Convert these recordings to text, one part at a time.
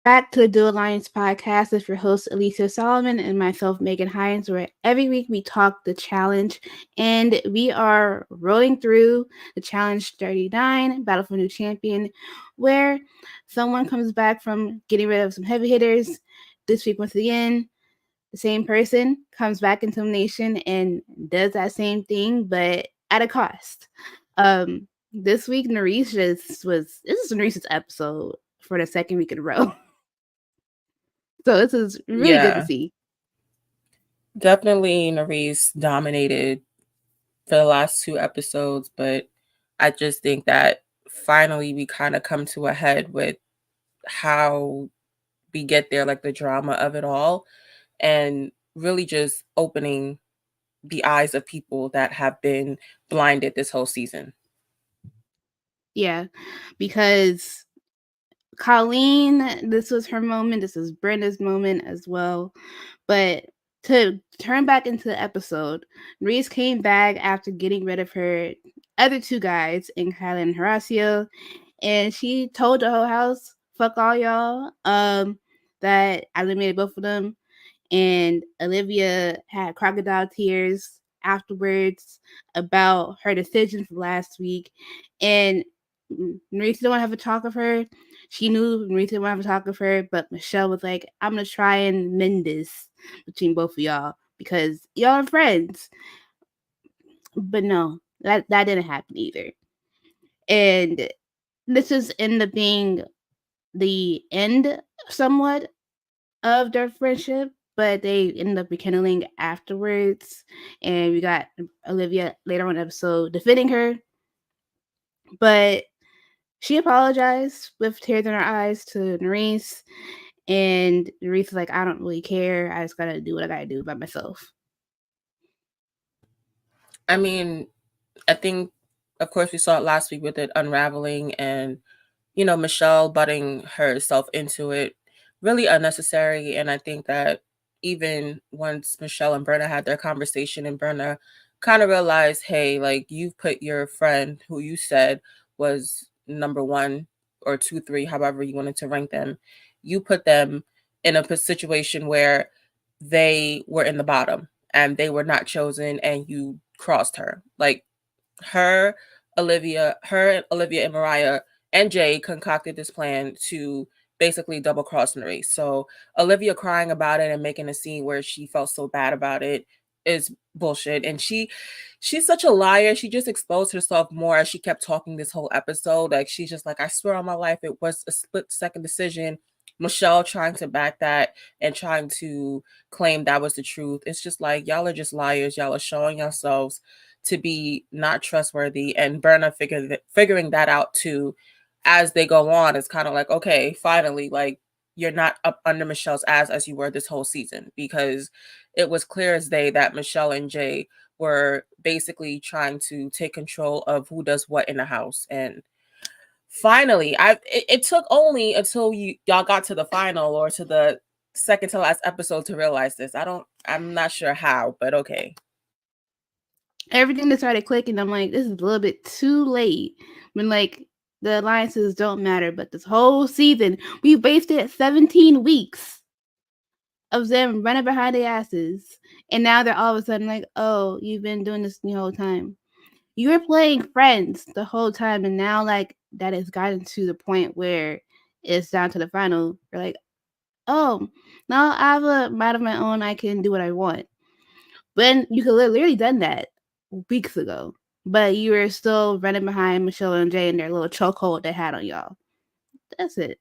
Back to the Duel Alliance Podcast with your host Alicia Solomon and myself, Megan Hines, where every week we talk the challenge, and we are rolling through the challenge 39, Battle for New Champion, where someone comes back from getting rid of some heavy hitters. This week, once again, the same person comes back into Nation and does that same thing, but at a cost. This week, Narice this is Narice's episode for the second week in a row. So this is really good to Yeah, see. definitely Nerese dominated for the last two episodes, but I just think that finally we kind of come to a head with how we get there, like the drama of it all, and really just opening the eyes of people that have been blinded this whole season. Yeah, because Colleen, this was her moment. This is Brenda's moment as well. But to turn back into the episode, Reese came back after getting rid of her other two guys in Kyla and Horacio, and she told the whole house, "Fuck all y'all." That I eliminated both of them, and Olivia had crocodile tears afterwards about her decision from last week. And Marisa didn't want to have a talk with her. She knew Marisa didn't want to have a talk with her, but Michelle was like, I'm going to try and mend this between both of y'all because y'all are friends. But no, that didn't happen either. And this just ended up being the end somewhat of their friendship, but they ended up rekindling afterwards. And we got Olivia later on in the episode defending her, but she apologized with tears in her eyes to Nerese. And Nerese was like, I don't really care. I just gotta do what I gotta do by myself. I mean, I think, of course, we saw it last week with it unraveling and, Michelle butting herself into it, really unnecessary. And I think that even once Michelle and Berna had their conversation and Berna kind of realized, hey, like you've put your friend who you said was number one or two, three, however you wanted to rank them, you put them in a situation where they were in the bottom and they were not chosen and you crossed her. Like her, Olivia and Mariah and Jay concocted this plan to basically double cross Marie. So Olivia crying about it and making a scene where she felt so bad about it is bullshit. And she's such a liar. She just exposed herself more as she kept talking this whole episode. Like she's just like, I swear on my life, it was a split second decision. Michelle trying to back that and trying to claim that was the truth. It's just like y'all are just liars. Y'all are showing yourselves to be not trustworthy, and Berna figuring that out too as they go on. It's kind of like, okay, finally, like you're not up under Michelle's ass as you were this whole season, because it was clear as day that Michelle and Jay were basically trying to take control of who does what in the house. And finally, it took only until y'all got to the final or to the second to last episode to realize this. I'm not sure how, but okay. Everything that started clicking, I'm like, this is a little bit too late. When like the alliances don't matter, but this whole season, we wasted 17 weeks of them running behind their asses. And now they're all of a sudden like, oh, you've been doing this the whole time. You were playing friends the whole time, and now like that has gotten to the point where it's down to the final. You're like, oh, now I have a mind of my own. I can do what I want. When you could literally done that weeks ago, but you were still running behind Michelle and Jay and their little chokehold they had on y'all. That's it.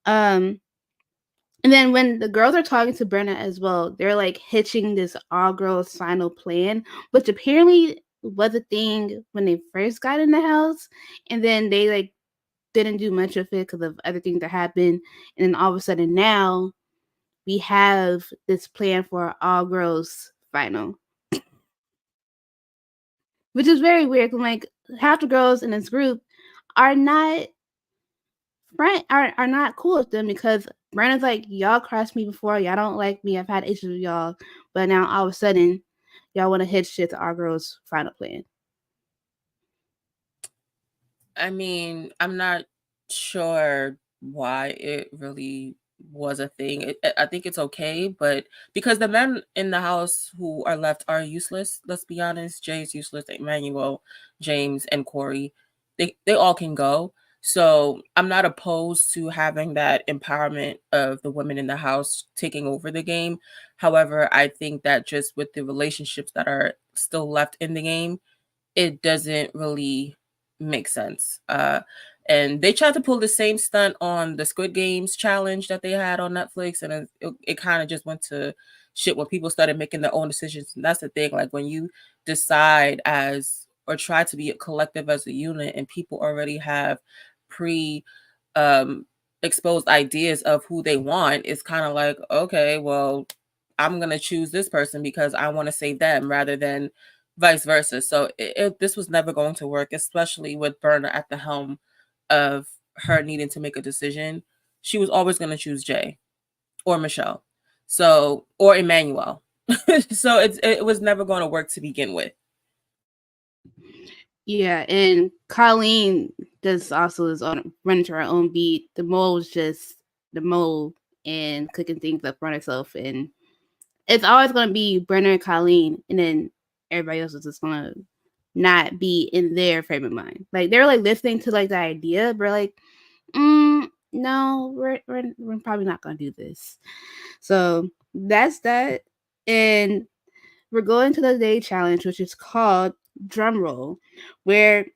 Um, and then when the girls are talking to Brenna as well, they're like hitching this all girls final plan, which apparently was a thing when they first got in the house, and then they like didn't do much of it because of other things that happened, and then all of a sudden now we have this plan for all girls final, which is very weird. Like half the girls in this group are not are not cool with them because Brandon's like, y'all crossed me before, y'all don't like me, I've had issues with y'all, but now all of a sudden y'all want to hitch shit to our girls' final plan. I mean, I'm not sure why it really was a thing. I think it's okay, but because the men in the house who are left are useless. Let's be honest. Jay's useless. Emmanuel, James, and Corey, they all can go. So I'm not opposed to having that empowerment of the women in the house taking over the game. However, I think that just with the relationships that are still left in the game, it doesn't really make sense. And they tried to pull the same stunt on the Squid Games challenge that they had on Netflix, and it kind of just went to shit when people started making their own decisions. And that's the thing, like when you decide as or try to be a collective as a unit, and people already have pre um exposed ideas of who they want, it's kind of like, okay, well, I'm gonna choose this person because I want to save them rather than vice versa. So this was never going to work, especially with Berna at the helm of her needing to make a decision. She was always going to choose Jay or Michelle, so or Emmanuel. So it was never going to work to begin with. Yeah, and Colleen does also is on running to her own beat. The mole was just the mole and cooking things up for herself, and it's always gonna be Brenner and Colleen, and then everybody else is just gonna not be in their frame of mind. Like they're like listening to like the idea, but like, no, we're probably not gonna do this. So that's that, and we're going to the day challenge, which is called Drumroll, where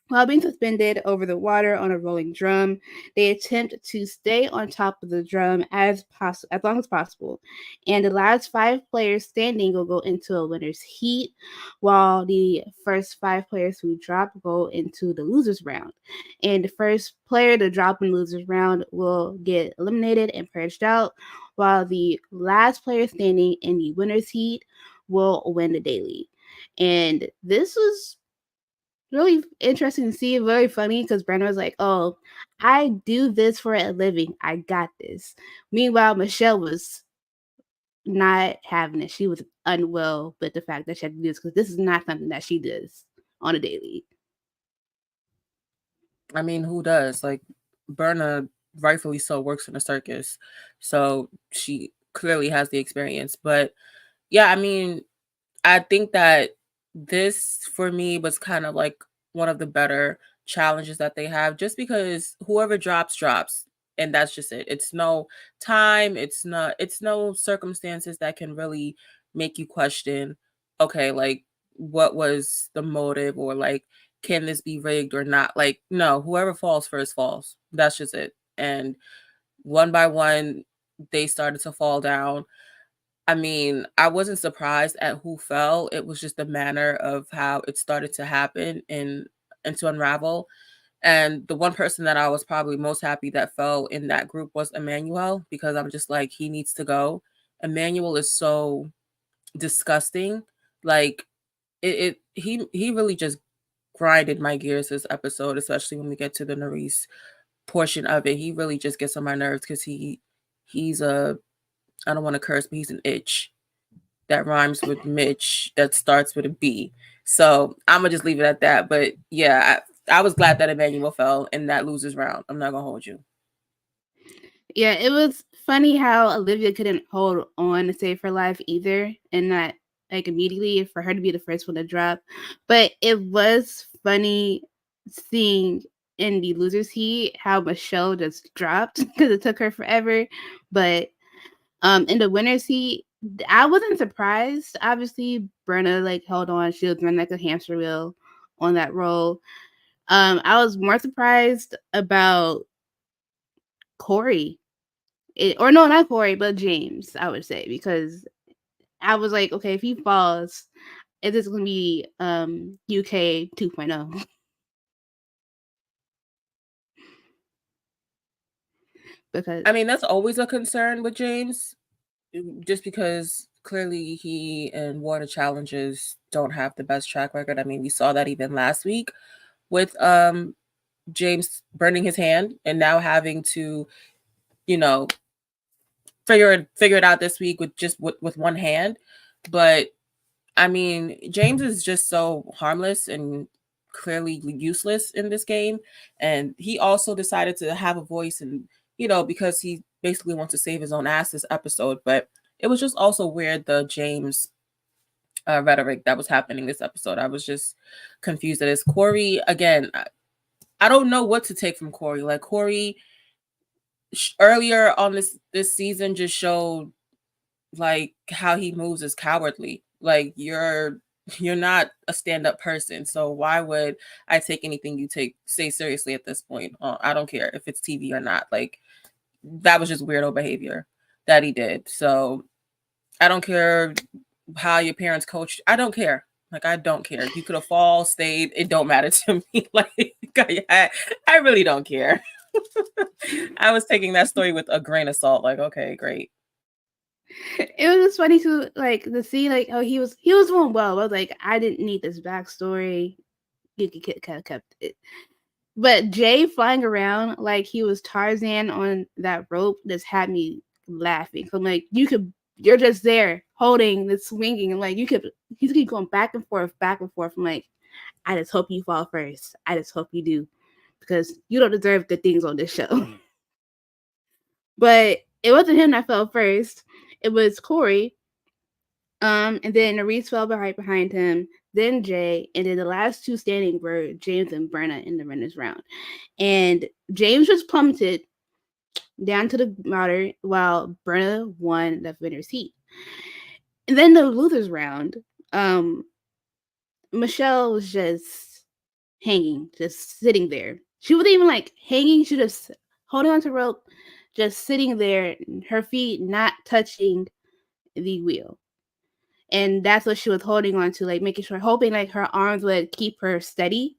while being suspended over the water on a rolling drum, they attempt to stay on top of the drum as long as possible. And the last 5 players standing will go into a winner's heat, while the first 5 players who drop go into the losers round. And the first player to drop in the losers round will get eliminated and purged out, while the last player standing in the winner's heat will win the daily. And this was really interesting to see. Very funny because Brenda was like, "Oh, I do this for a living. I got this." Meanwhile, Michelle was not having it. She was unwell with the fact that she had to do this because this is not something that she does on a daily. I mean, who does? Like Berna, rightfully so, works in a circus, so she clearly has the experience. But yeah, I mean, I think that this for me was kind of like one of the better challenges that they have, just because whoever drops, and that's just it. It's no time, it's no circumstances that can really make you question, okay, like what was the motive, or like can this be rigged or not? Like, no, whoever falls first falls. That's just it. And one by one, they started to fall down. I mean, I wasn't surprised at who fell. It was just the manner of how it started to happen and to unravel. And the one person that I was probably most happy that fell in that group was Emmanuel, because I'm just like, he needs to go. Emmanuel is so disgusting. Like he really just grinded my gears this episode, especially when we get to the Nerys portion of it. He really just gets on my nerves because he's a, I don't want to curse, but he's an itch that rhymes with Mitch that starts with a B. So I'm gonna just leave it at that. But yeah, I was glad that Emmanuel fell in that losers round. I'm not gonna hold you. Yeah, it was funny how Olivia couldn't hold on to save her life either, and not like immediately for her to be the first one to drop. But it was funny seeing in the losers heat how Michelle just dropped because it took her forever. But in the winners heat, I wasn't surprised. Obviously, Brenna like held on; she was running like a hamster wheel on that roll. I was more surprised about Corey or no, not Corey, but James, I would say, because I was like, okay, if he falls, is this gonna be UK 2.0? Because I mean, that's always a concern with James, just because clearly he and Water Challenges don't have the best track record. I mean, we saw that even last week with James burning his hand and now having to, you know, figure it out this week with just with one hand. But I mean, James is just so harmless and clearly useless in this game. And he also decided to have a voice, and because he basically wants to save his own ass this episode. But it was just also weird, the James rhetoric that was happening this episode. I was just confused at this. Corey, again, I don't know what to take from Corey. Like, Corey earlier on this season just showed like how he moves is cowardly. Like, you're not a stand-up person, so why would I take anything you say seriously at this point? I don't care if it's TV or not. Like, that was just weirdo behavior that he did. So I don't care how your parents coached. I don't care. Like, I don't care. You could have fall, stayed. It don't matter to me. Like, I really don't care. I was taking that story with a grain of salt. Like, okay, great. It was just funny to like to see like oh he was doing well. I was like, I didn't need this backstory. You could kind of kept it. But Jay flying around like he was Tarzan on that rope just had me laughing. So I'm like, you're just there holding the swinging, and like he's keep going back and forth, back and forth. I'm like, I just hope you fall first. I just hope you do, because you don't deserve the things on this show. But it wasn't him that fell first. It was Corey. And then Reese fell behind him, then Jay, and then the last two standing were James and Brenna in the winners round. And James was plummeted down to the water while Brenna won the winner's heat. And then the losers round, Michelle was just hanging, just sitting there. She wasn't even like hanging, she was just holding onto rope, just sitting there, her feet not touching the wheel. And that's what she was holding on to, like making sure, hoping like her arms would keep her steady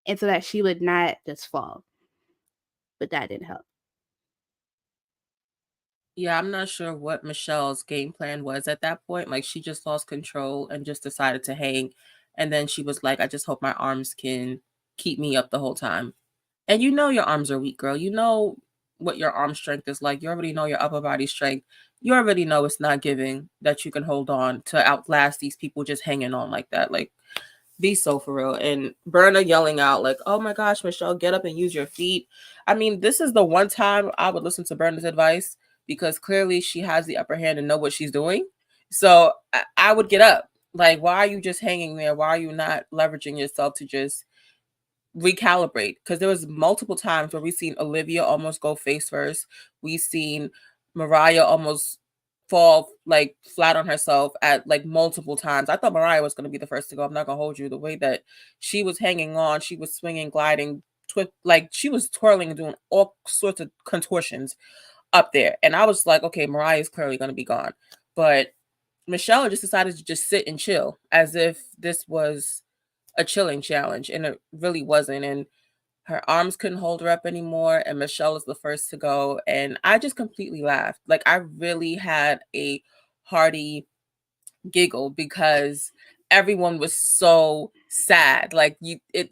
and so that she would not just fall. But that didn't help. Yeah, I'm not sure what Michelle's game plan was at that point. Like, she just lost control and just decided to hang. And then she was like, I just hope my arms can keep me up the whole time. And your arms are weak, girl. You know what your arm strength is like. You already know your upper body strength. You already know it's not giving that you can hold on to outlast these people just hanging on like that. Like, be so for real. And Berna yelling out like, oh my gosh, Michelle, get up and use your feet. I mean, this is the one time I would listen to Berna's advice, because clearly she has the upper hand and know what she's doing. So I would get up. Like, why are you just hanging there? Why are you not leveraging yourself to just recalibrate? Because there was multiple times where we've seen Olivia almost go face first. We've seen Mariah almost fall like flat on herself at like multiple times. I thought Mariah was going to be the first to go. I'm not going to hold you. The way that she was hanging on, she was swinging, gliding, like she was twirling and doing all sorts of contortions up there. And I was like, okay, Mariah is clearly going to be gone. But Michelle just decided to just sit and chill as if this was a chilling challenge, and it really wasn't. And her arms couldn't hold her up anymore, and Michelle was the first to go, and I just completely laughed. Like, I really had a hearty giggle because everyone was so sad. Like,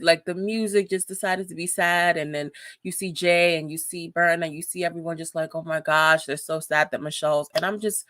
like the music just decided to be sad, and then you see Jay and you see Berna, you see everyone just like, oh my gosh, they're so sad that Michelle's, and I'm just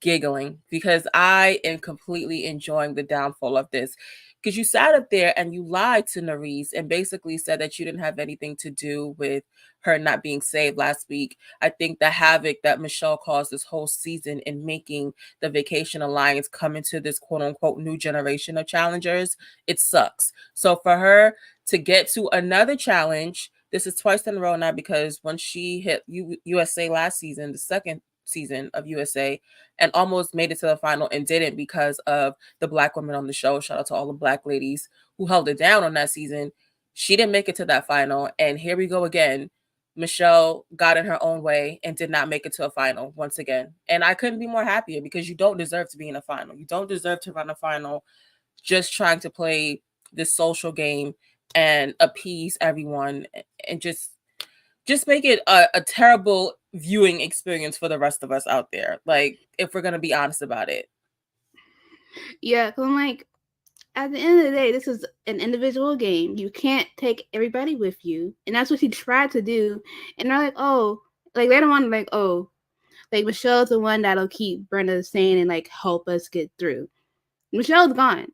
giggling because I am completely enjoying the downfall of this. Because you sat up there and you lied to Nerese and basically said that you didn't have anything to do with her not being saved last week. I think the havoc that Michelle caused this whole season in making the Vacation Alliance come into this quote unquote new generation of challengers, it sucks. So for her to get to another challenge, this is twice in a row now, because when she hit USA last season, the second season of USA, and almost made it to the final and didn't because of the Black women on the show. Shout out to all the Black ladies who held it down on that season. She didn't make it to that final. And here we go again. Michelle got in her own way and did not make it to a final once again. And I couldn't be more happier, because you don't deserve to be in a final. You don't deserve to run a final just trying to play this social game and appease everyone and just make it a terrible viewing experience for the rest of us out there. Like, if we're gonna be honest about it. Yeah, because I'm like, at the end of the day, this is an individual game. You can't take everybody with you, and that's what she tried to do. And they're like, oh, like later on, like, oh, like Michelle's the one that'll keep Brenda sane and like help us get through. Michelle's gone.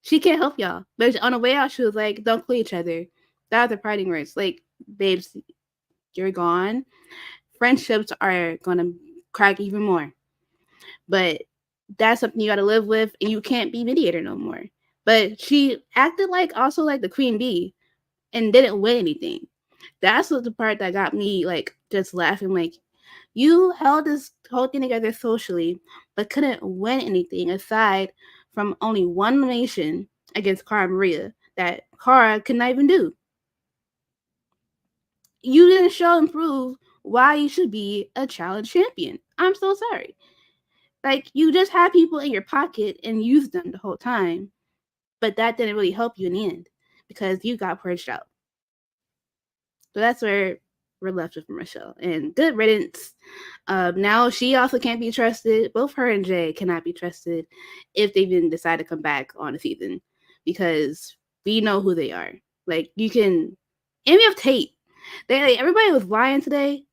She can't help y'all. But on the way out, she was like, "Don't kill each other." That was the parting words. Like, babes, you're gone. Friendships are gonna crack even more. But that's something you gotta live with, and you can't be mediator no more. But she acted like also like the queen bee and didn't win anything. That's what the part that got me like just laughing. Like, you held this whole thing together socially, but couldn't win anything aside from only one elimination against Cara Maria that Cara could not even do. You didn't show and prove why you should be a challenge champion. I'm so sorry. Like, you just had people in your pocket and used them the whole time, but that didn't really help you in the end because you got purged out. So that's where we're left with Michelle. And good riddance. Now she also can't be trusted. Both her and Jay cannot be trusted if they even decide to come back on the season because we know who they are. Like, you can, and we have tape. They like, everybody was lying today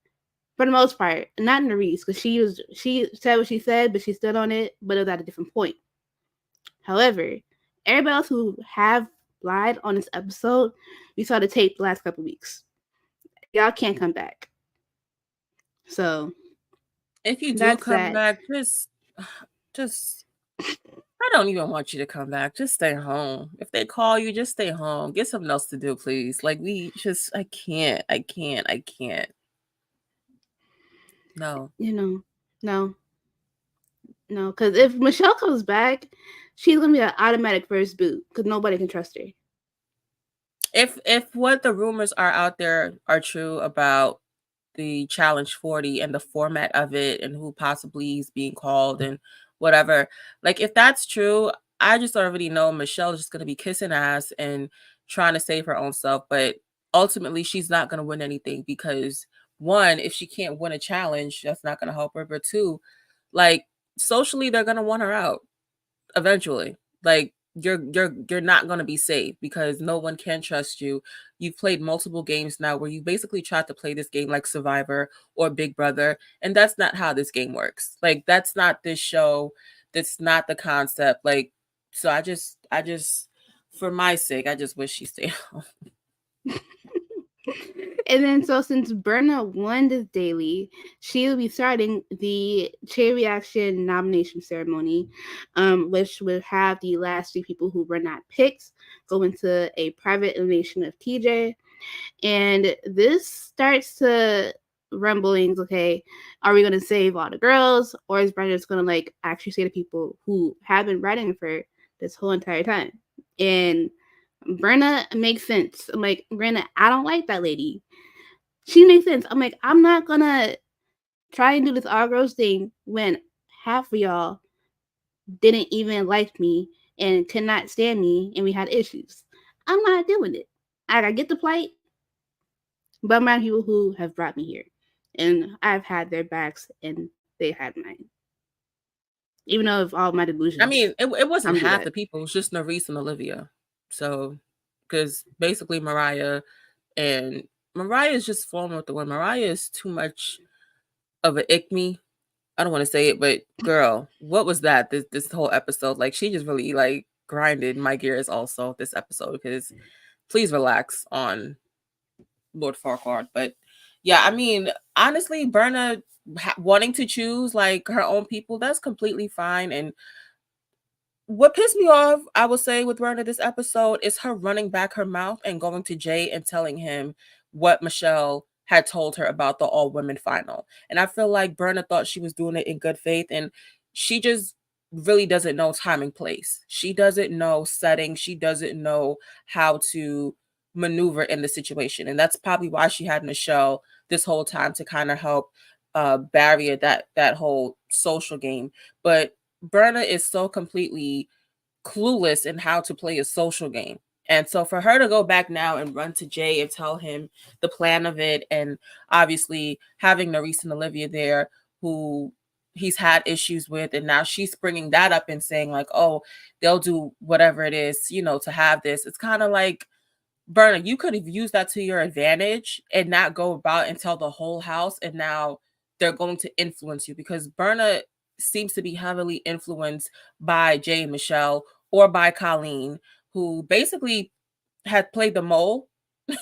for the most part. Not Nerese because she said what she said, but she stood on it, but it was at a different point. However, everybody else who have lied on this episode, we saw the tape the last couple weeks. Y'all can't come back. So If you do that's come that. back, just I don't even want you to come back. Just stay home. If they call you, just stay home. Get something else to do, please. Like I can't. I can't. No. No, no. Because if Michelle comes back, she's gonna be an automatic first boot because nobody can trust her. If what the rumors are out there are true about the Challenge 40 and the format of it and who possibly is being called and whatever, like if that's true, I just already know Michelle is just going to be kissing ass and trying to save her own self, but ultimately she's not going to win anything because one, if she can't win a challenge, that's not going to help her, but two, like socially they're going to want her out eventually. Like you're not going to be safe because no one can trust you. You've played multiple games now where you basically tried to play this game like Survivor or Big Brother, and that's not how this game works. Like that's not this show. That's not the concept. Like so I just for my sake, I just wish she stayed home. And then, so since Berna won this daily, she will be starting the chain reaction nomination ceremony, which will have the last three people who were not picked go into a private elimination of TJ. And this starts to rumblings. Okay, are we gonna save all the girls, or is Brenda just gonna like actually say to people who have been writing for this whole entire time? And Brenna makes sense. I'm like, Brenna, I don't like that lady. She makes sense. I'm like, I'm not gonna try and do this all girls thing when half of y'all didn't even like me and could not stand me and we had issues. I'm not doing it. I get the plight, but I'm around people who have brought me here. And I've had their backs and they had mine. Even though of all my I delusions, mean, it wasn't I'm do half that. the people. It was just Nerese and Olivia. So, because basically and Mariah is just falling with the one. Mariah is too much of an ick me. I don't want to say it, but girl, what was that? This whole episode, like she just really like grinded my gears also this episode because please relax on Lord Farquaad. But yeah, I mean, honestly, Berna wanting to choose like her own people, that's completely fine. And what pissed me off, I will say, with Berna this episode is her running back her mouth and going to Jay and telling him what Michelle had told her about the all women final. And I feel like Berna thought she was doing it in good faith, and she just really doesn't know time and place. She doesn't know setting. She doesn't know how to maneuver in the situation. And that's probably why she had Michelle this whole time to kind of help barrier that whole social game. But Berna is so completely clueless in how to play a social game. And so for her to go back now and run to Jay and tell him the plan of it, and obviously having Nerese and Olivia there who he's had issues with, and now she's bringing that up and saying like, oh, they'll do whatever it is, to have this. It's kind of like, Berna, you could have used that to your advantage and not go about and tell the whole house, and now they're going to influence you because Berna seems to be heavily influenced by Jay and Michelle, or by Colleen, who basically had played the mole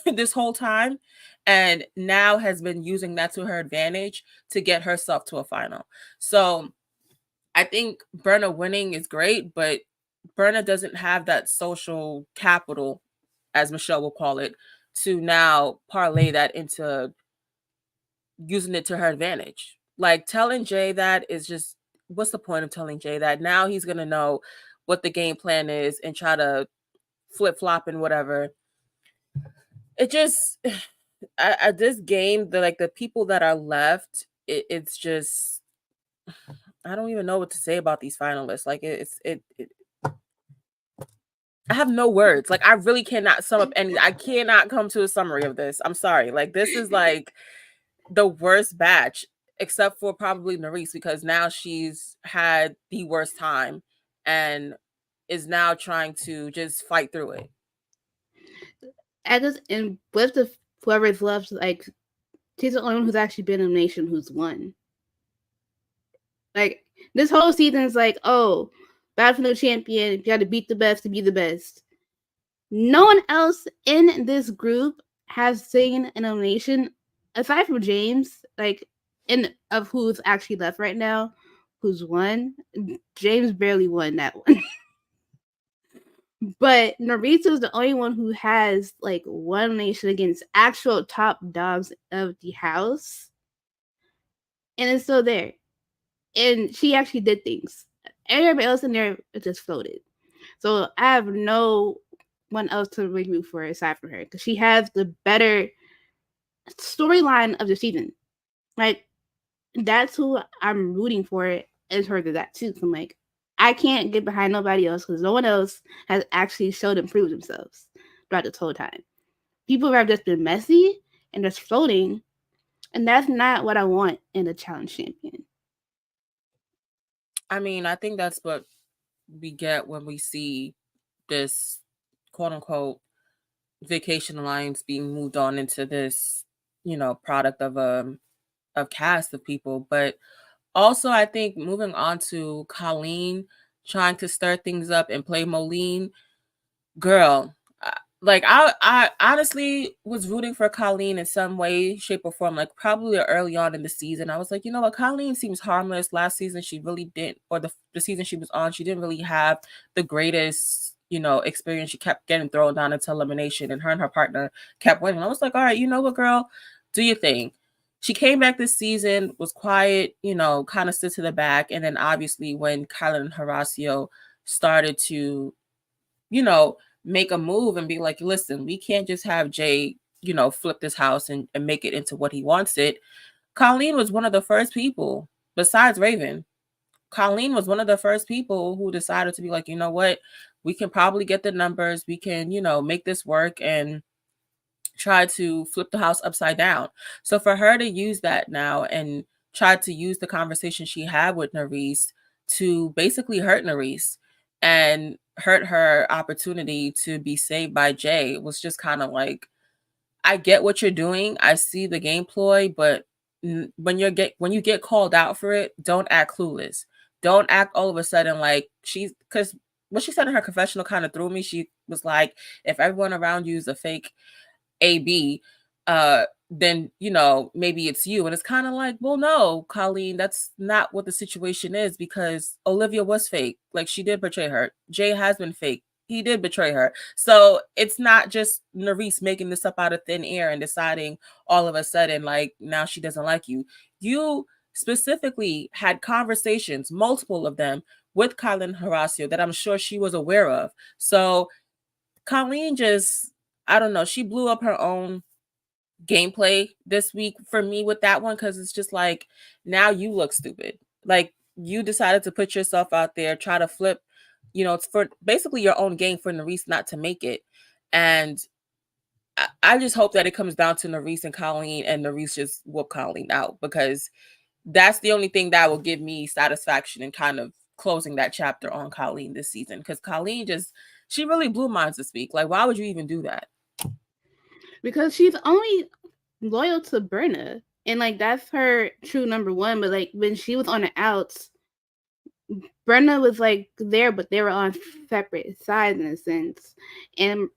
this whole time and now has been using that to her advantage to get herself to a final. So I think Berna winning is great, but Berna doesn't have that social capital, as Michelle will call it, to now parlay that into using it to her advantage. Like telling Jay that is just, what's the point of telling Jay that? Now he's gonna know what the game plan is and try to flip flop and whatever. It just at this game, the people that are left, it's just, I don't even know what to say about these finalists. Like it I have no words. Like I really cannot sum up any. I cannot come to a summary of this. I'm sorry. Like this is like the worst batch, except for probably Nerese, because now she's had the worst time and is now trying to just fight through it. At this, and with the whoever's left, like she's the only one who's actually been in a nation who's won. Like this whole season is like, oh, battle for the champion. You got to beat the best to be the best. No one else in this group has seen an elimination aside from James. Like, in of who's actually left right now, who's won. James barely won that one. But Narita is the only one who has like one nation against actual top dogs of the house, and it's still there. And she actually did things. Everybody else in there just floated. So I have no one else to really root for aside from her because she has the better storyline of the season. Like that's who I'm rooting for in terms of that too. So I'm like, I can't get behind nobody else because no one else has actually showed and proved themselves throughout this whole time. People have just been messy and just floating, and that's not what I want in a challenge champion. I mean, I think that's what we get when we see this quote unquote vacation alliance being moved on into this, product of cast of people. But also I think moving on to Colleen trying to stir things up and play Moline, girl, I honestly was rooting for Colleen in some way, shape, or form. Like probably early on in the season, I was like, you know what, Colleen seems harmless. Last season, she really didn't, or the season she was on, she didn't really have the greatest, experience. She kept getting thrown down into elimination, and her partner kept winning. I was like, all right, you know what, girl, do your thing. She came back this season, was quiet, kind of stood to the back, and then obviously when Kylan and Horacio started to, you know, make a move and be like, listen, we can't just have Jay, flip this house and make it into what he wants it. Colleen was one of the first people, besides Raven. Colleen was one of the first people who decided to be like, you know what, we can probably get the numbers, we can, make this work and try to flip the house upside down. So for her to use that now and try to use the conversation she had with Nerese to basically hurt Nerese and hurt her opportunity to be saved by Jay was just kind of like, I get what you're doing. I see the game ploy, but when you get called out for it, don't act clueless. Don't act all of a sudden like she's, because what she said in her confessional kind of threw me. She was like, if everyone around you is a fake AB, then maybe it's you. And it's kind of like, well, no, Colleen, that's not what the situation is, because Olivia was fake. Like she did betray her. Jay has been fake. He did betray her. So it's not just Nerese making this up out of thin air and deciding all of a sudden, like, now she doesn't like you. You specifically had conversations, multiple of them, with Colin Horacio that I'm sure she was aware of. So Colleen just, I don't know, she blew up her own gameplay this week for me with that one, because it's just like, now you look stupid. Like you decided to put yourself out there, try to flip, it's for basically your own game for Nerese not to make it. And I just hope that it comes down to Nerese and Colleen, and Nerese just whoop Colleen out, because that's the only thing that will give me satisfaction in kind of closing that chapter on Colleen this season. Because Colleen just, she really blew minds this week. Like, why would you even do that? Because she's only loyal to Berna, and like that's her true number one. But like when she was on the outs, Brenda was like there, but they were on separate sides in a sense. And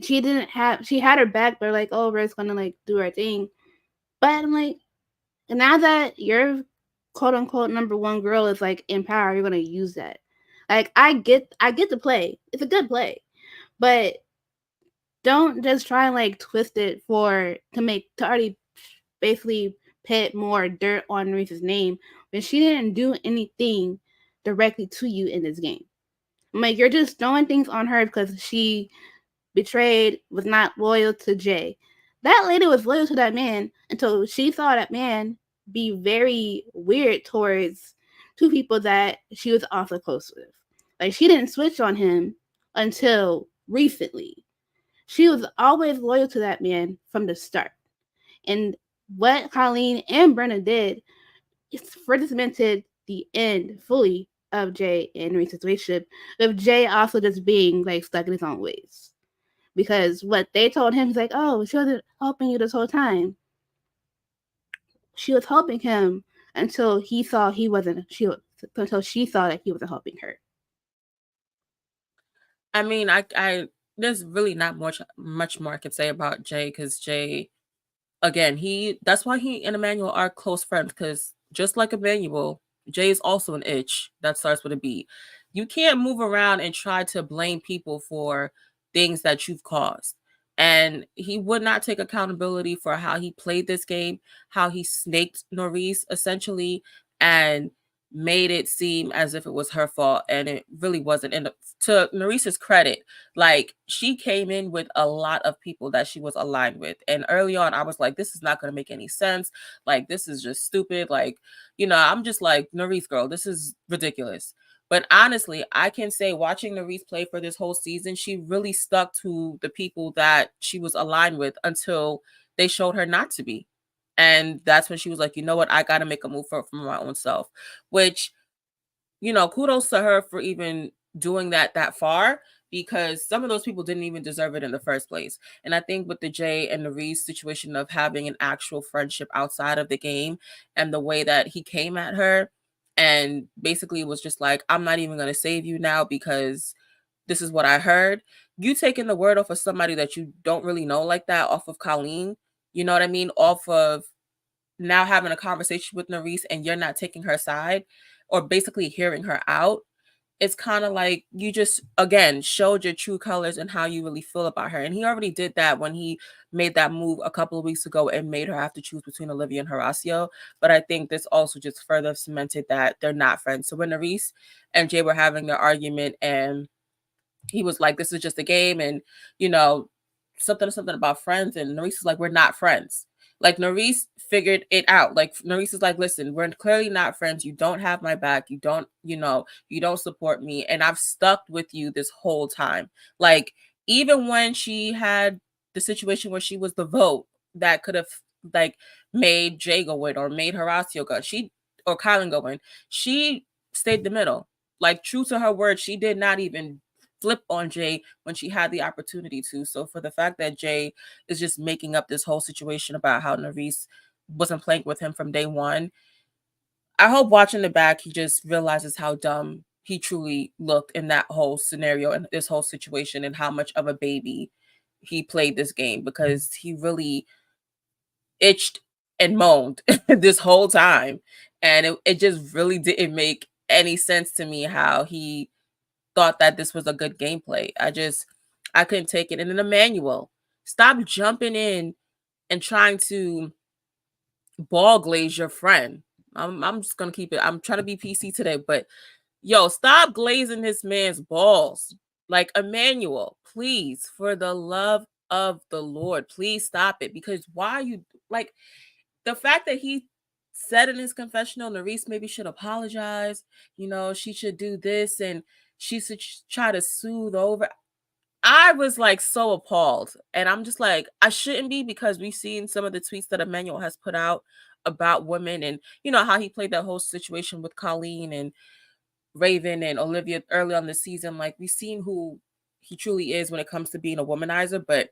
she had her back, but like, oh, Red's gonna like do her thing. But I'm like, now that your quote unquote number one girl is like in power, you're gonna use that. Like I get the play. It's a good play. But don't just try and like twist it to already basically put more dirt on Reese's name when she didn't do anything directly to you in this game. I'm like, you're just throwing things on her because she betrayed, was not loyal to Jay. That lady was loyal to that man until she saw that man be very weird towards two people that she was also close with. Like, she didn't switch on him until recently. She was always loyal to that man from the start. And what Colleen and Brenna did is further cemented the end fully of Jay and Reese's relationship, with Jay also just being like stuck in his own ways. Because what they told him is like, oh, she wasn't helping you this whole time. She was helping him until he saw he wasn't. Until she saw that he wasn't helping her. I mean, there's really not much more I could say about Jay, because Jay, again, that's why he and Emmanuel are close friends, because just like Emmanuel, Jay is also an itch that starts with a B. You can't move around and try to blame people for things that you've caused. And he would not take accountability for how he played this game, how he snaked Norris essentially, and made it seem as if it was her fault, and it really wasn't. And to Norris's credit, like, she came in with a lot of people that she was aligned with, and early on I was like, this is not going to make any sense, like, this is just stupid, like, I'm just like, Norris, girl, this is ridiculous. But honestly, I can say, watching Norris play for this whole season, she really stuck to the people that she was aligned with until they showed her not to be. And that's when she was like, you know what, I got to make a move for my own self, which, kudos to her for even doing that far, because some of those people didn't even deserve it in the first place. And I think with the Jay and the Reese situation of having an actual friendship outside of the game, and the way that he came at her and basically was just like, I'm not even going to save you now because this is what I heard. You taking the word off of somebody that you don't really know like that, off of Colleen, you know what I mean? Off of now having a conversation with Norris, and you're not taking her side or basically hearing her out. It's kind of like you just, again, showed your true colors and how you really feel about her. And he already did that when he made that move a couple of weeks ago and made her have to choose between Olivia and Horacio. But I think this also just further cemented that they're not friends. So when Norris and Jay were having their argument, and he was like, this is just a game, and you know something about friends, and Norris is like, we're not friends. Like, Norris figured it out. Like, Norris is like, listen, we're clearly not friends. You don't have my back. You don't support me, and I've stuck with you this whole time. Like, even when she had the situation where she was the vote that could have, like, made Jay go in, or made Horacio go, or Kylan go in, she stayed the middle. Like, true to her word, she did not even flip on Jay when she had the opportunity to. So for the fact that Jay is just making up this whole situation about how Norris wasn't playing with him from day one, I hope watching the back he just realizes how dumb he truly looked in that whole scenario and this whole situation, and how much of a baby he played this game, because he really itched and moaned this whole time. And it just really didn't make any sense to me how he thought that this was a good gameplay. I couldn't take it. And then Emmanuel, stop jumping in and trying to ball glaze your friend. I'm just gonna keep it. I'm trying to be PC today, but yo, stop glazing this man's balls. Like, Emmanuel, please, for the love of the Lord, please stop it. Because why are you, like, the fact that he said in his confessional, Norris maybe should apologize, she should do this, and she should try to soothe over. I was like so appalled. And I'm just like, I shouldn't be, because we've seen some of the tweets that Emmanuel has put out about women, and how he played that whole situation with Colleen and Raven and Olivia early on the season. Like, we've seen who he truly is when it comes to being a womanizer. But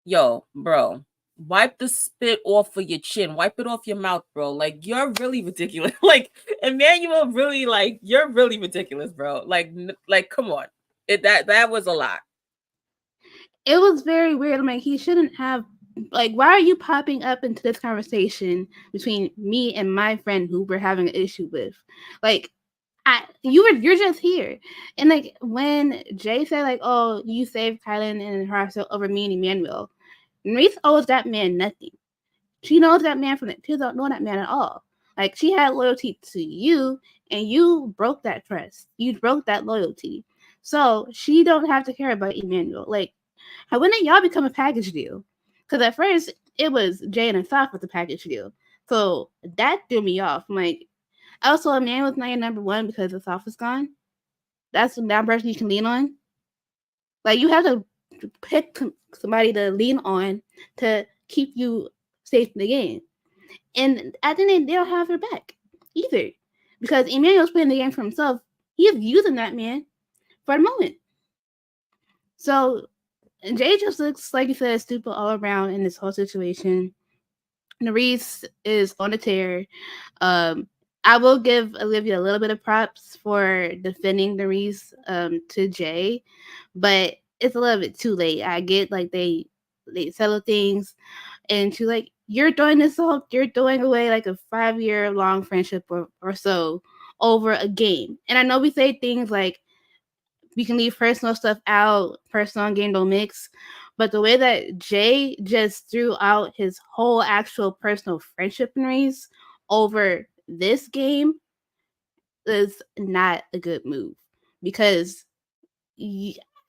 yo, bro, wipe the spit off of your chin, wipe it off your mouth, bro. Like, you're really ridiculous. Like, Emmanuel, really, like, you're really ridiculous, bro. Like, come on. That was a lot. It was very weird. I'm like, he shouldn't have. Like, why are you popping up into this conversation between me and my friend who we're having an issue with? Like, you're just here. And like when Jay said like, oh, you saved Kylan and herself over me and Emmanuel, Maurice owes that man nothing. She knows that man from she don't know that man at all. Like she had loyalty to you, and you broke that trust. You broke that loyalty. So she don't have to care about Emmanuel. Like, when did y'all become a package deal? Because at first it was Jay and Asaf with the package deal. So that threw me off. I'm like, also, a man was not your number one because Asaf was gone. That's that person you can lean on. Like you have to pick somebody to lean on to keep you safe in the game. And at the end, they don't have her back either. Because Emmanuel's playing the game for himself. He is using that man for the moment. So Jay just looks like you said stupid all around in this whole situation. Nerese is on a tear. I will give Olivia a little bit of props for defending Nerese to Jay, but it's a little bit too late. I get like they settle things, and she's like, "You're doing this whole, you're throwing away like a 5-year long friendship or so over a game." And I know we say things like we can leave personal stuff out, personal and game don't mix. But the way that Jay just threw out his whole actual personal friendship race over this game is not a good move because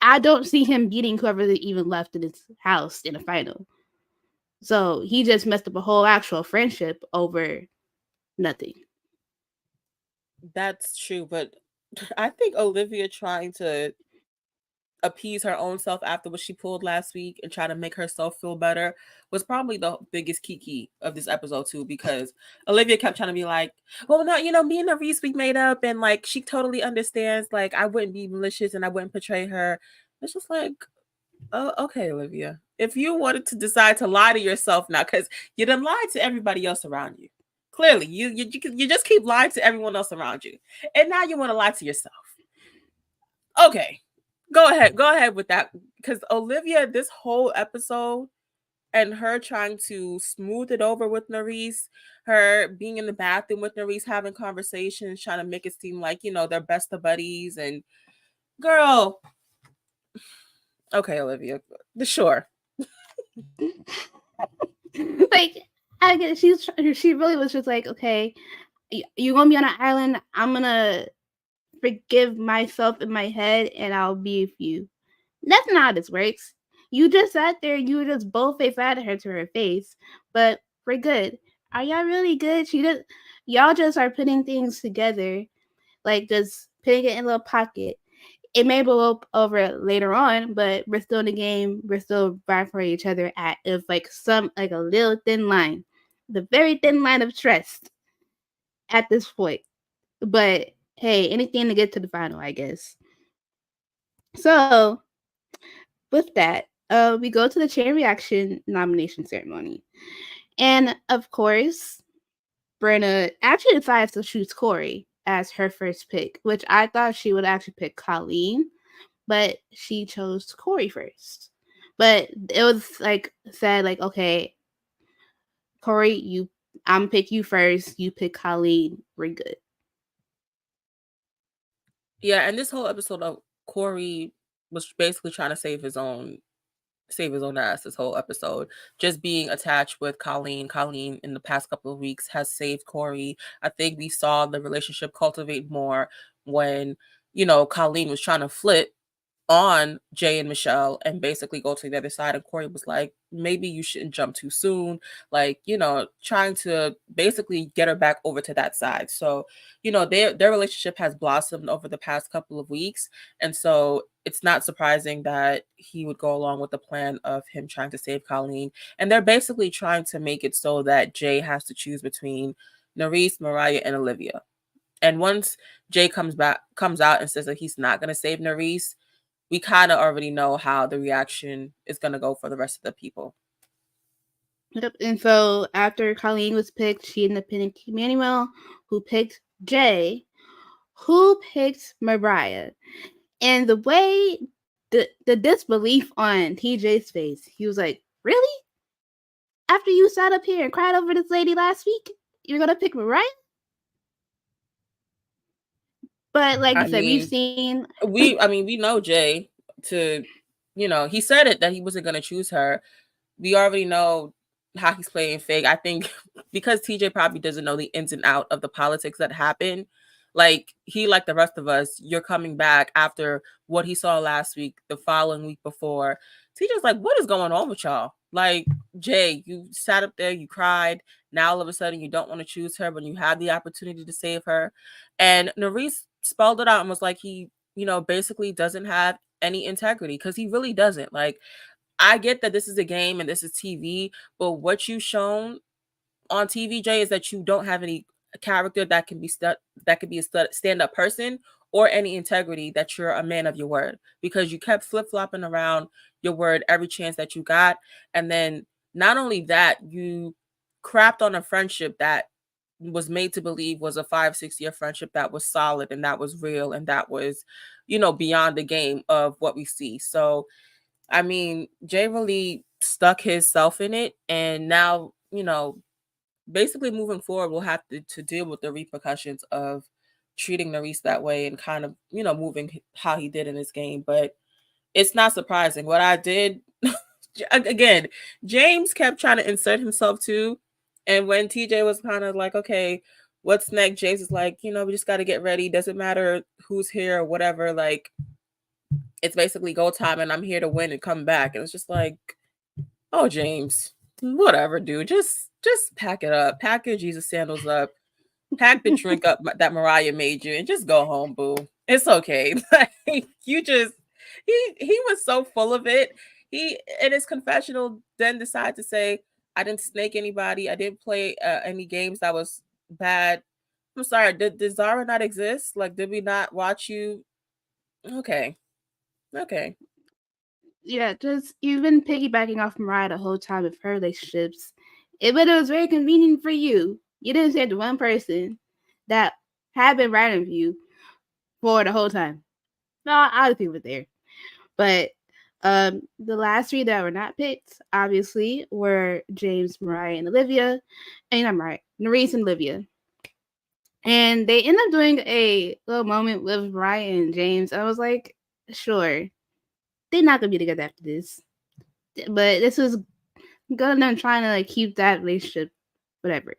I don't see him beating whoever even left in his house in a final. So he just messed up a whole actual friendship over nothing. That's true, but I think Olivia trying to appease her own self after what she pulled last week and try to make herself feel better was probably the biggest kiki of this episode too, because Olivia kept trying to be like, well, no, me and Reese, we made up, and like she totally understands, like I wouldn't be malicious and I wouldn't betray her. It's just like, oh, okay, Olivia, if you wanted to decide to lie to yourself now, because you done lied to everybody else around you, clearly you just keep lying to everyone else around you, and now you want to lie to yourself. Okay, go ahead with that, because Olivia, this whole episode and her trying to smooth it over with Nerese, her being in the bathroom with Nerese, having conversations, trying to make it seem like they're best of buddies, and girl, okay, Olivia, sure. Like I get she really was just like, okay, you gonna be on an island, I'm gonna forgive myself in my head and I'll be with you. That's not how this works. You just sat there, you just both face at her to her face, but we're good. Are y'all really good? Y'all just are putting things together, like just putting it in a little pocket. It may blow up over later on, but we're still in the game. We're still vying for each other at if like a little thin line, the very thin line of trust at this point. But hey, anything to get to the final, I guess. So with that, we go to the chain reaction nomination ceremony, and of course, Brenna actually decides to choose Corey as her first pick, which I thought she would actually pick Colleen, but she chose Corey first. But it was like said like, okay, Corey, I'm pick you first. You pick Colleen. We're good. Yeah, and this whole episode of Corey was basically trying to save his own ass this whole episode, just being attached with Colleen in the past couple of weeks has saved Corey. I think we saw the relationship cultivate more when Colleen was trying to flip on Jay and Michelle and basically go to the other side, and Corey was like, maybe you shouldn't jump too soon, like trying to basically get her back over to that side. So their relationship has blossomed over the past couple of weeks, and so it's not surprising that he would go along with the plan of him trying to save Colleen. And they're basically trying to make it so that Jay has to choose between Nerese, Mariah, and Olivia. And once Jay comes out and says that he's not going to save Nerese, we kind of already know how the reaction is going to go for the rest of the people. Yep. And so after Colleen was picked, she ended up picking Emmanuel, who picked Jay, who picked Mariah. And the way the disbelief on TJ's face, he was like, "Really? After you sat up here and cried over this lady last week, you're gonna pick Mariah?" But like you I said, we've mean, seen. we know Jay to, he said it that he wasn't gonna choose her. We already know how he's playing fake. I think because TJ probably doesn't know the ins and out of the politics that happen. Like he, like the rest of us, you're coming back after what he saw last week, the following week before. TJ's like, what is going on with y'all? Like, Jay, you sat up there, you cried. Now all of a sudden you don't want to choose her when you had the opportunity to save her. And Nerese spelled it out and was like, he, basically doesn't have any integrity because he really doesn't. Like, I get that this is a game and this is TV, but what you've shown on TV, Jay, is that you don't have any character that can be a stand up person or any integrity that you're a man of your word because you kept flip flopping around your word every chance that you got, and then not only that, you crapped on a friendship that was made to believe was a 5-6 year friendship that was solid and that was real and that was beyond the game of what we see. So I mean, Jay really stuck himself in it, and now basically moving forward, we'll have to deal with the repercussions of treating Nerese that way and kind of moving how he did in his game. But it's not surprising. What I did again, James kept trying to insert himself too, and when TJ was kind of like, okay, what's next? James is like, we just got to get ready. Doesn't matter who's here or whatever. Like it's basically go time and I'm here to win and come back. And it's just like, oh James, whatever, dude. Just pack it up. Pack your Jesus sandals up. Pack the drink up that Mariah made you and just go home, boo. It's okay. Like you just he was so full of it. He in his confessional then decided to say, I didn't snake anybody. I didn't play any games that was bad. I'm sorry. Did Zara not exist? Like, did we not watch you? Okay. Okay. Yeah, just you've been piggybacking off Mariah the whole time with her relationships. But it was very convenient for you. You didn't say to one person that had been writing with you for the whole time. No, other people were there. But the last three that were not picked, obviously, were James, Mariah, and Olivia. And not Mariah, Nerese and Olivia. And they end up doing a little moment with Mariah and James. I was like, sure, they're not gonna be together after this. But this was gonna them trying to like keep that relationship, whatever.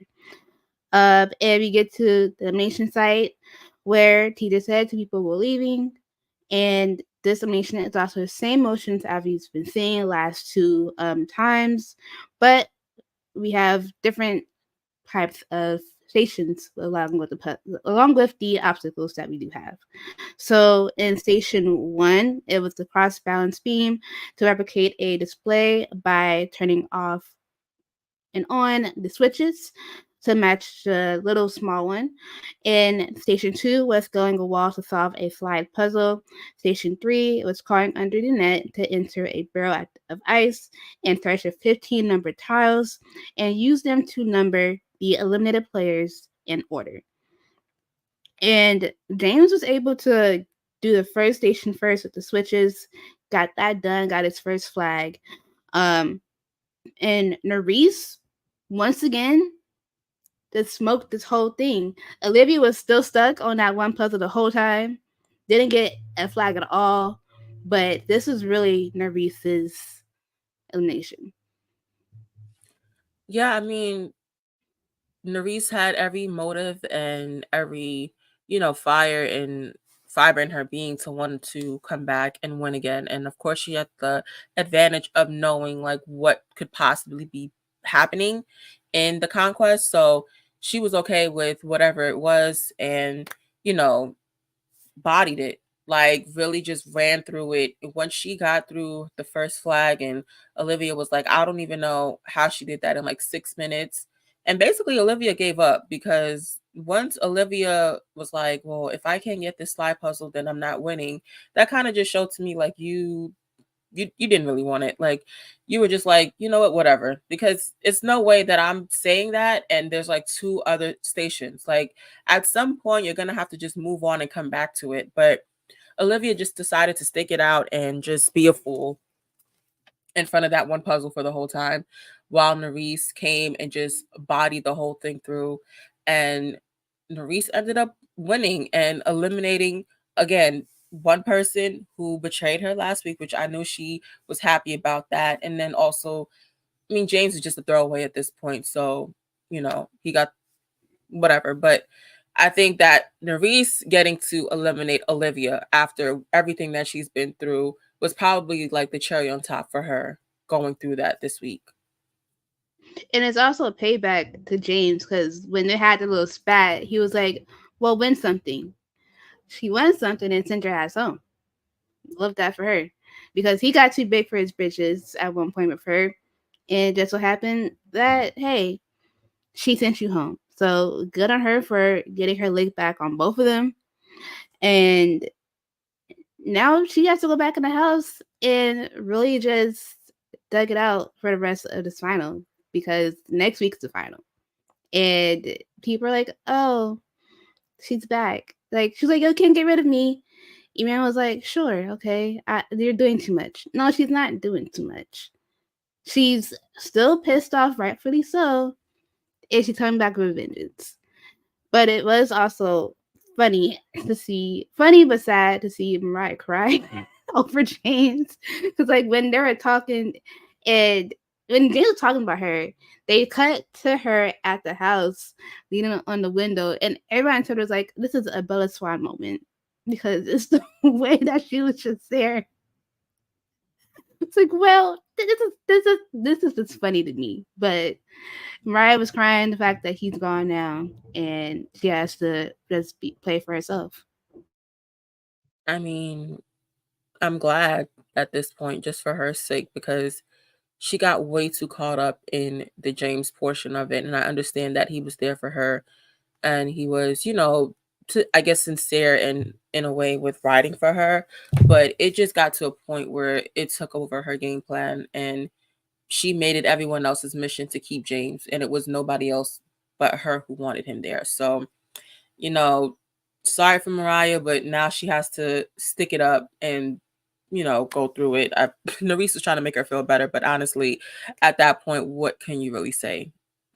And we get to the elimination site where Tita said two people were leaving, and this elimination is also the same motions as we've been seeing the last two times, but we have different types of stations along with the obstacles that we do have. So in station 1, it was the cross balance beam to replicate a display by turning off and on the switches to match the little small one. In station 2 was going a wall to solve a slide puzzle. Station 3 was crawling under the net to enter a barrel of ice and search the 15 numbered tiles and use them to number the eliminated players in order. And James was able to do the first station first with the switches, got that done, got his first flag. And Nerese, once again, just smoked this whole thing. Olivia was still stuck on that one puzzle the whole time, didn't get a flag at all. But this was really Nerese's elimination. Yeah, I mean, Nerese had every motive and every, fire and fiber in her being to want to come back and win again. And of course, she had the advantage of knowing like what could possibly be happening in the conquest. So she was okay with whatever it was and, you know, bodied it. Like really just ran through it. Once she got through the first flag and Olivia was like, I don't even know how she did that in like 6 minutes. And basically Olivia gave up because once Olivia was like, well, if I can't get this slide puzzle, then I'm not winning. That kind of just showed to me like you you didn't really want it. Like you were just like, you know what, whatever. Because it's no way that I'm saying that and there's like two other stations. Like at some point you're gonna have to just move on and come back to it. But Olivia just decided to stick it out and just be a fool in front of that one puzzle for the whole time, while Nerese came and just bodied the whole thing through. And Nerese ended up winning and eliminating, again, one person who betrayed her last week, which I knew she was happy about that. And then also, I mean, James is just a throwaway at this point. So, he got whatever. But I think that Nerese getting to eliminate Olivia after everything that she's been through was probably like the cherry on top for her going through that this week. And it's also a payback to James because when they had the little spat, he was like, "Well, win something." She won something and sent her ass home. Love that for her, because he got too big for his britches at one point with her, and just so happened that hey, she sent you home. So good on her for getting her lick back on both of them, and now she has to go back in the house and really just dug it out for the rest of this final, because next week's the final. And people are like, "Oh, she's back." Like she's like, "You can't get rid of me." Iman was like, "Sure, okay, you're doing too much." No, she's not doing too much. She's still pissed off, rightfully so, and she's coming back with vengeance. But it was also funny but sad to see Mariah cry over James. Because, like, when they were talking, and when James was talking about her, they cut to her at the house, leaning on the window, and everyone told her was like, "This is a Bella Swan moment." Because it's the way that she was just there. It's like, well, this is just funny to me. But Mariah was crying the fact that he's gone now, and she has to just play for herself. I mean, I'm glad at this point, just for her sake, because she got way too caught up in the James portion of it. And I understand that he was there for her and he was, I guess sincere in a way with writing for her. But it just got to a point where it took over her game plan and she made it everyone else's mission to keep James. And it was nobody else but her who wanted him there. So, you know, sorry for Mariah, but now she has to stick it up and go through it. Nerese was trying to make her feel better, but honestly, at that point, what can you really say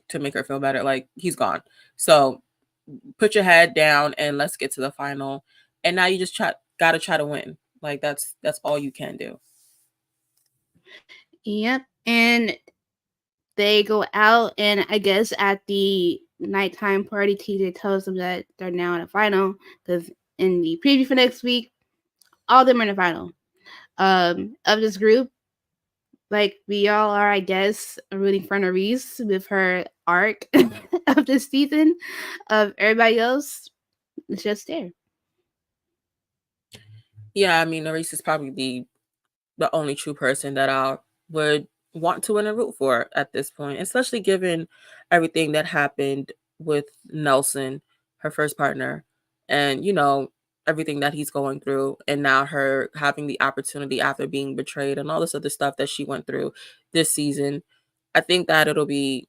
to make her feel better? Like he's gone. So put your head down and let's get to the final. And now you just gotta try to win. Like that's all you can do. Yep. And they go out, and I guess at the nighttime party, TJ tells them that they're now in the final, because in the preview for next week, all of them are in the final. Of this group, like we all are, I guess, rooting for Nerese with her arc of this season. Of everybody else, it's just there. Yeah, I mean, Nerese is probably the only true person that I would want to win a root for at this point, especially given everything that happened with Nelson, her first partner, and everything that he's going through, and now her having the opportunity after being betrayed and all this other stuff that she went through this season. I think that it'll be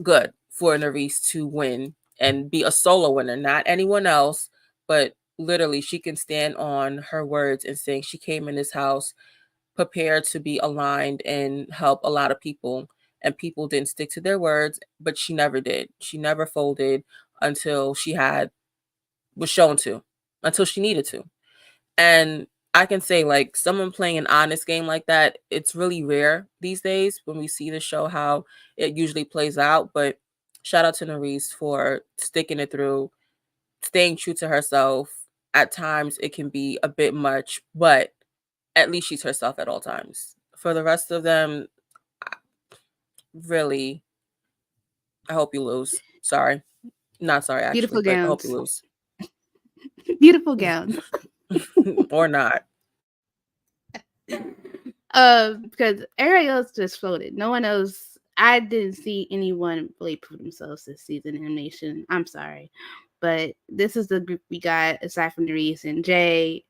good for Nerese to win and be a solo winner, not anyone else, but literally she can stand on her words and saying she came in this house prepared to be aligned and help a lot of people, and people didn't stick to their words, but she never did. She never folded until she had was shown to, until she needed to. And I can say, like, someone playing an honest game like that, it's really rare these days when we see the show how it usually plays out. But shout out to Nerese for sticking it through, staying true to herself. At times it can be a bit much, but at least she's herself at all times. For the rest of them, really, I hope you lose. Sorry. Not sorry, actually, Beautiful but I hope you gowns. lose. Beautiful gowns. Or not. Because everybody else just floated. No one else. I didn't see anyone really prove themselves this season in animation. I'm sorry, but this is the group we got aside from Nerese and Jay,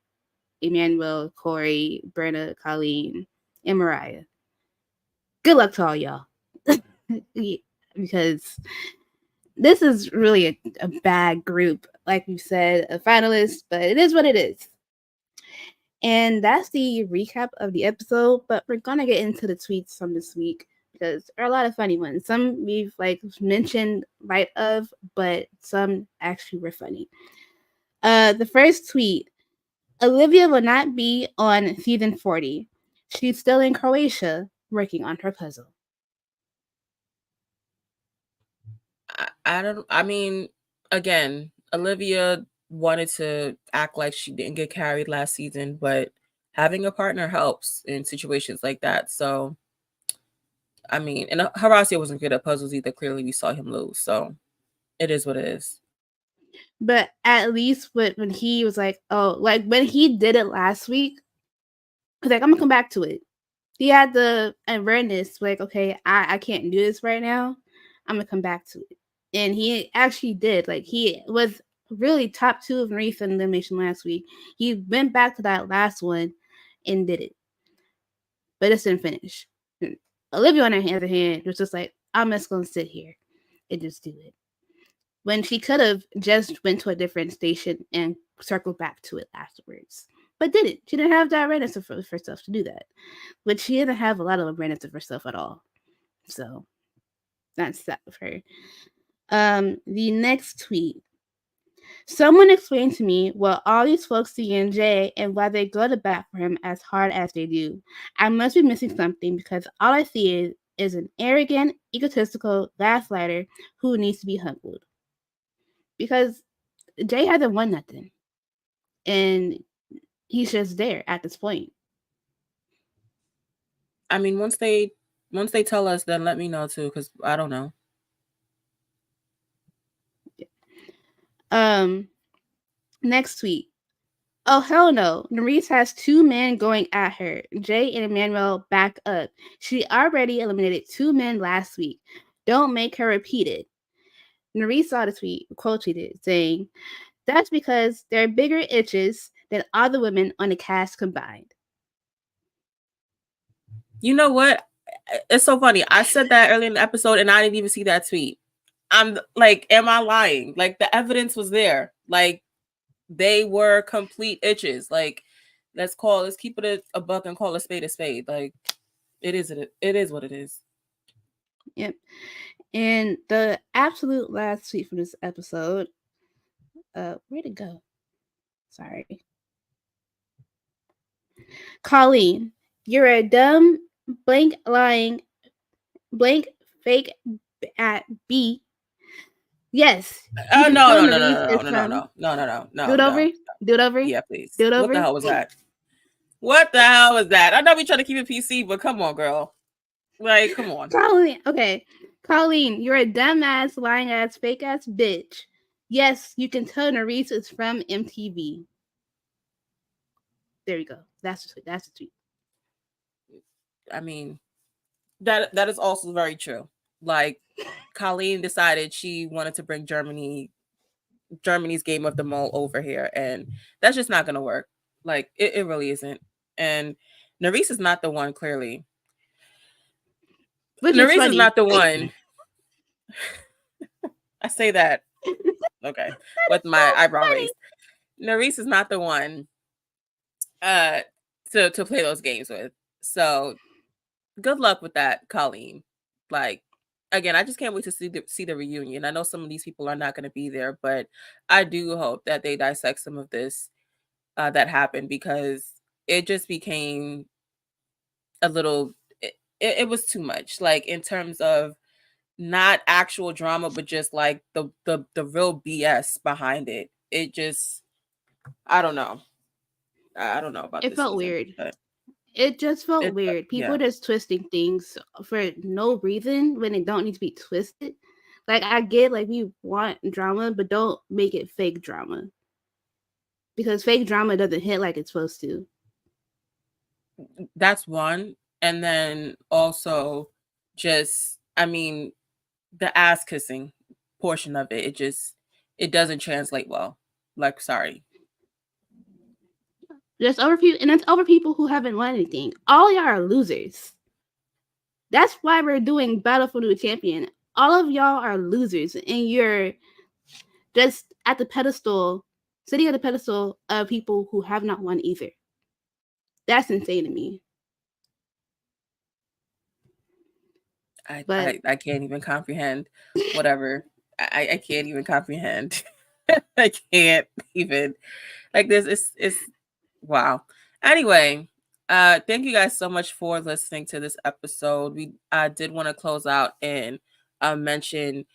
Emmanuel, Corey, Brenna, Colleen. and Mariah. Good luck to all y'all. Yeah, because this is really a bad group, like you said, a finalist, but it is what it is. And that's the recap of the episode, but we're gonna get into the tweets from this week because there are a lot of funny ones. Some we've like mentioned light of, but some actually were funny. The first tweet: Olivia will not be on season 40. She's still in Croatia working on her puzzle. I don't. I mean, again, Olivia wanted to act like she didn't get carried last season, but having a partner helps in situations like that. So, I mean, and Horacio wasn't good at puzzles either. Clearly, we saw him lose. So, it is what it is. But at least when he was like, oh, like when he did it last week, he was like, I'm gonna come back to it. He had the awareness, like, okay, I can't do this right now. I'm gonna come back to it. And he actually did. Like, he was really top two of Maurice in elimination last week. He went back to that last one and did it. But it didn't finish. Olivia, on the other hand, was just like, I'm just gonna sit here and just do it. When she could have just went to a different station and circled back to it afterwards. But didn't. She didn't have that awareness of herself to do that. But she didn't have a lot of awareness of herself at all. So that's that of her. The next tweet. Someone explained to me what all these folks see in Jay and why they go to bat for him as hard as they do. I must be missing something because all I see is an arrogant, egotistical gaslighter who needs to be humbled. Because Jay hasn't won nothing. And he's just there at this point. I mean, once they tell us, then let me know too, because I don't know. Next tweet. Oh hell no. Nerese has two men going at her. Jay and Emmanuel back up. She already eliminated two men last week. Don't make her repeat it. Nerese saw the tweet, quote tweeted, saying, that's because there are bigger itches than all the women on the cast combined. You know what? It's so funny. I said that earlier in the episode and I didn't even see that tweet. I'm like, am I lying? Like, the evidence was there. Like, they were complete itches. Like, let's keep it a buck and call a spade a spade. Like, it is what it is. Yep. And the absolute last tweet from this episode, where'd it go? Sorry. Colleen, you're a dumb, blank lying, blank fake at B. Yes, you can tell Nerese is from. Do it over. Do it over. Yeah, please. Do it over. What the hell was that? What the hell was that? I know we trying to keep it PC, but come on, girl. Like, come on. Colleen, okay. Colleen, you're a dumbass, lying ass, fake ass bitch. Yes, you can tell Nerese is from MTV. There you go. That's the tweet. That's the tweet. I mean, that is also very true. Like, Colleen decided she wanted to bring Germany's game of the mole over here, and that's just not gonna work. Like, it really isn't. And Nerese is not the one, clearly. Nerese is not the one. I say that. Okay. With my eyebrow raised. Nerese is not the one to play those games with. So good luck with that, Colleen. Like, again, I just can't wait to see the reunion. I know some of these people are not going to be there, but I do hope that they dissect some of this that happened, because it just became a little. It was too much. Like, in terms of not actual drama, but just like the real BS behind it. It just, I don't know. I don't know about it this felt season, weird. but It just felt weird. People just twisting things for no reason when it don't need to be twisted. Like, I get, like, we want drama, but don't make it fake drama. Because fake drama doesn't hit like it's supposed to. That's one. And then also, just, I mean, the ass kissing portion of it doesn't translate well. Like, sorry. There's over people, and it's over people who haven't won anything. All y'all are losers. That's why we're doing Battle for the Champion. All of y'all are losers, and you're just at the pedestal, sitting at the pedestal of people who have not won either. That's insane to me. But I can't even comprehend. Whatever. I can't even comprehend. I can't even, like, this is wow. Anyway, thank you guys so much for listening to this episode. We did want to close out and mention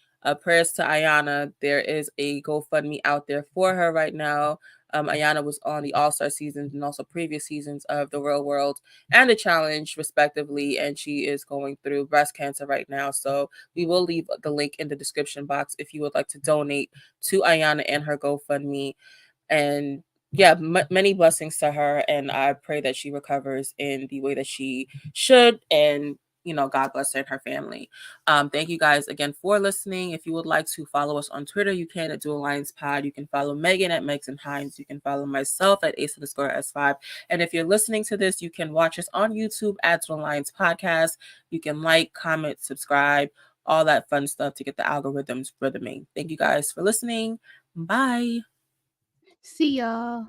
prayers to Ayana. There is a GoFundMe out there for her right now. Ayana was on the All-Star seasons and also previous seasons of the Real World and the Challenge, respectively, and she is going through breast cancer right now. So we will leave the link in the description box if you would like to donate to Ayana and her GoFundMe. And yeah, many blessings to her, and I pray that she recovers in the way that she should, and God bless her and her family. Thank you guys again for listening. If you would like to follow us on Twitter, you can at Duel Alliance Pod. You can follow Megan at Megs and Hines. You can follow myself at Ace_S5. And if you're listening to this, you can watch us on YouTube at Duel Alliance Podcast. You can like, comment, subscribe, all that fun stuff to get the algorithms rhythming. Thank you guys for listening. Bye. see y'all.